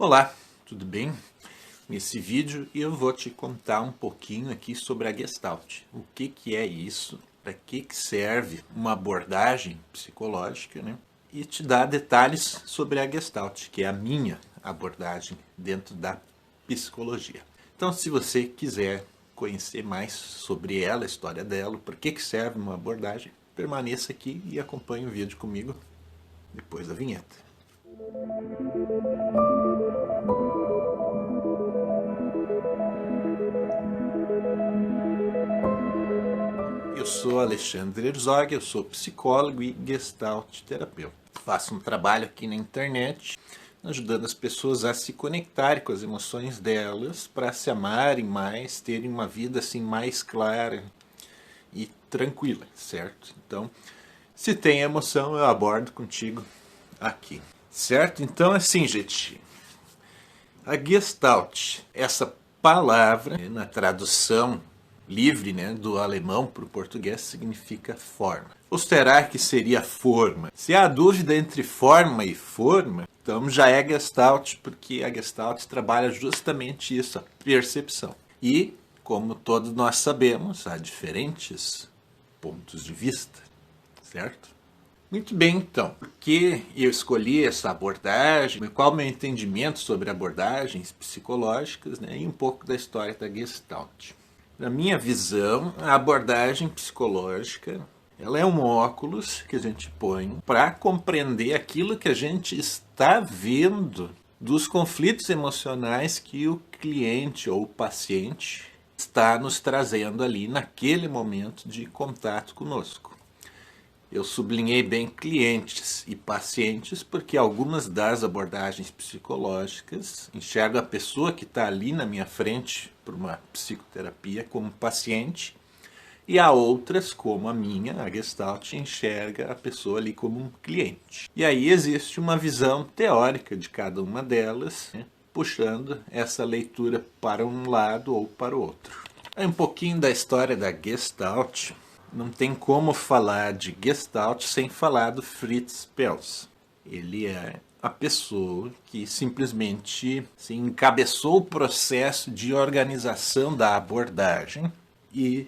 Olá, tudo bem? Nesse vídeo eu vou te contar um pouquinho aqui sobre a Gestalt. O que é isso, para que serve uma abordagem psicológica, né? E te dar detalhes sobre a Gestalt, que é a minha abordagem dentro da psicologia. Então, se você quiser conhecer mais sobre ela, a história dela, para que serve uma abordagem, permaneça aqui e acompanhe o vídeo comigo depois da vinheta. Eu sou Alexandre Herzog, eu sou psicólogo e gestalt terapeuta. Faço um trabalho aqui na internet, ajudando as pessoas a se conectarem com as emoções delas, para se amarem mais, terem uma vida assim mais clara e tranquila, certo? Então, se tem emoção, eu abordo contigo aqui, certo? Então, assim, gente, a Gestalt, essa palavra, na tradução livre, né, do alemão para o português, significa forma. Ou será que seria forma? Se há dúvida entre forma e forma, então já é Gestalt, porque a Gestalt trabalha justamente isso, a percepção. E, como todos nós sabemos, há diferentes pontos de vista, certo? Muito bem, então, por que eu escolhi essa abordagem, qual o meu entendimento sobre abordagens psicológicas, né, e um pouco da história da Gestalt. Na minha visão, a abordagem psicológica, ela é um óculos que a gente põe para compreender aquilo que a gente está vendo dos conflitos emocionais que o cliente ou o paciente está nos trazendo ali naquele momento de contato conosco. Eu sublinhei bem clientes e pacientes porque algumas das abordagens psicológicas enxergam a pessoa que está ali na minha frente por uma psicoterapia como paciente, e há outras, como a minha, a Gestalt, enxerga a pessoa ali como um cliente. E aí existe uma visão teórica de cada uma delas, né, puxando essa leitura para um lado ou para o outro. Aí um pouquinho da história da Gestalt. Não tem como falar de Gestalt sem falar do Fritz Perls. Ele é a pessoa que simplesmente encabeçou o processo de organização da abordagem e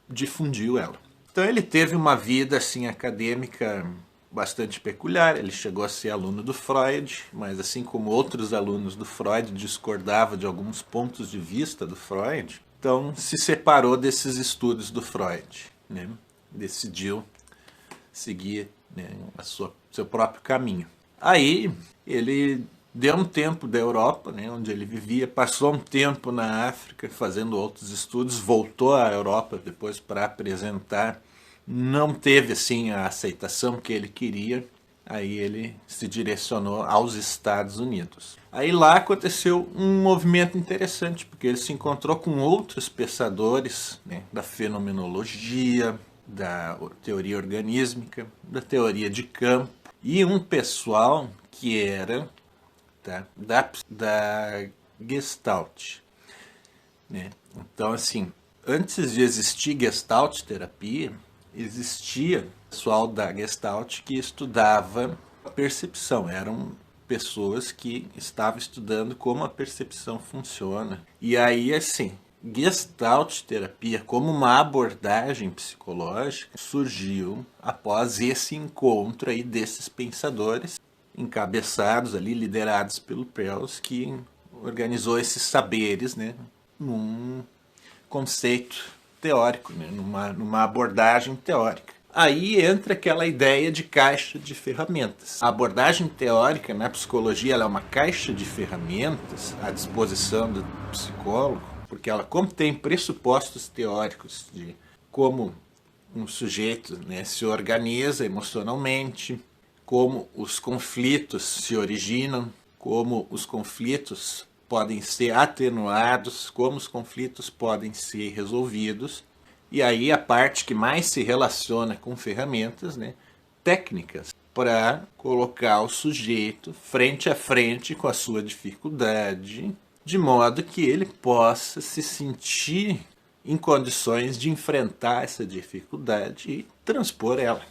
difundiu ela. Então ele teve uma vida assim acadêmica bastante peculiar. Ele chegou a ser aluno do Freud, mas assim como outros alunos do Freud, discordava de alguns pontos de vista do Freud. Então se separou desses estudos do Freud, né? Decidiu seguir, né, seu próprio caminho. Aí ele deu um tempo da Europa, né, onde ele vivia, passou um tempo na África fazendo outros estudos, voltou à Europa depois para apresentar, não teve assim a aceitação que ele queria, aí ele se direcionou aos Estados Unidos. Aí lá aconteceu um movimento interessante, porque ele se encontrou com outros pensadores, né, da fenomenologia, da teoria organísmica, da teoria de campo, e um pessoal que era da Gestalt, né? Então, assim, antes de existir Gestalt terapia, existia pessoal da Gestalt que estudava a percepção. Eram pessoas que estavam estudando como a percepção funciona. E aí, assim, Gestalt terapia como uma abordagem psicológica surgiu após esse encontro aí desses pensadores, encabeçados ali, liderados pelo Perls, que organizou esses saberes, né, num conceito teórico, né, numa abordagem teórica. Aí entra aquela ideia de caixa de ferramentas. A abordagem teórica na psicologia, ela é uma caixa de ferramentas à disposição do psicólogo, porque ela contém pressupostos teóricos de como um sujeito, né, se organiza emocionalmente, como os conflitos se originam, como os conflitos podem ser atenuados, como os conflitos podem ser resolvidos. E aí a parte que mais se relaciona com ferramentas, né, técnicas, para colocar o sujeito frente a frente com a sua dificuldade, de modo que ele possa se sentir em condições de enfrentar essa dificuldade e transpor ela.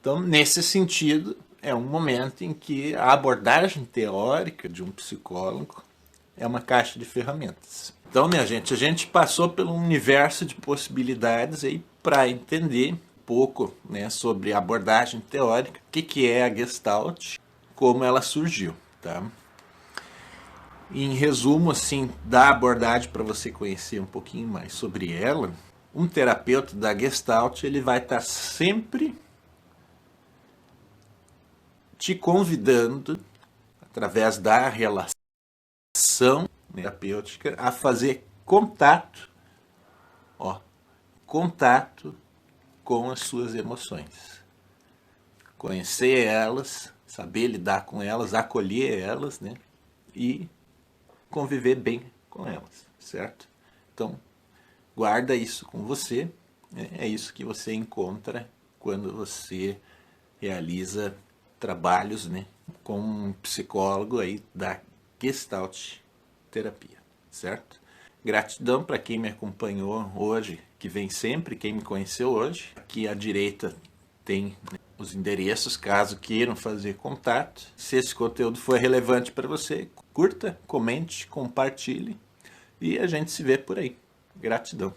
Então, nesse sentido, é um momento em que a abordagem teórica de um psicólogo é uma caixa de ferramentas. Então, minha gente, a gente passou pelo universo de possibilidades aí para entender um pouco, né, sobre a abordagem teórica, o que é a Gestalt, como ela surgiu, tá? Em resumo, assim, da abordagem, para você conhecer um pouquinho mais sobre ela, um terapeuta da Gestalt, ele vai estar sempre te convidando, através da relação terapêutica, a fazer contato, contato com as suas emoções. Conhecer elas, saber lidar com elas, acolher elas, né? E conviver bem com elas, certo? Então, guarda isso com você, né? É isso que você encontra quando você realiza trabalhos, né, com um psicólogo aí da Gestalt terapia, certo? Gratidão para quem me acompanhou hoje, que vem sempre, quem me conheceu hoje. Aqui à direita tem, né, os endereços, caso queiram fazer contato. Se esse conteúdo for relevante para você, curta, comente, compartilhe e a gente se vê por aí. Gratidão.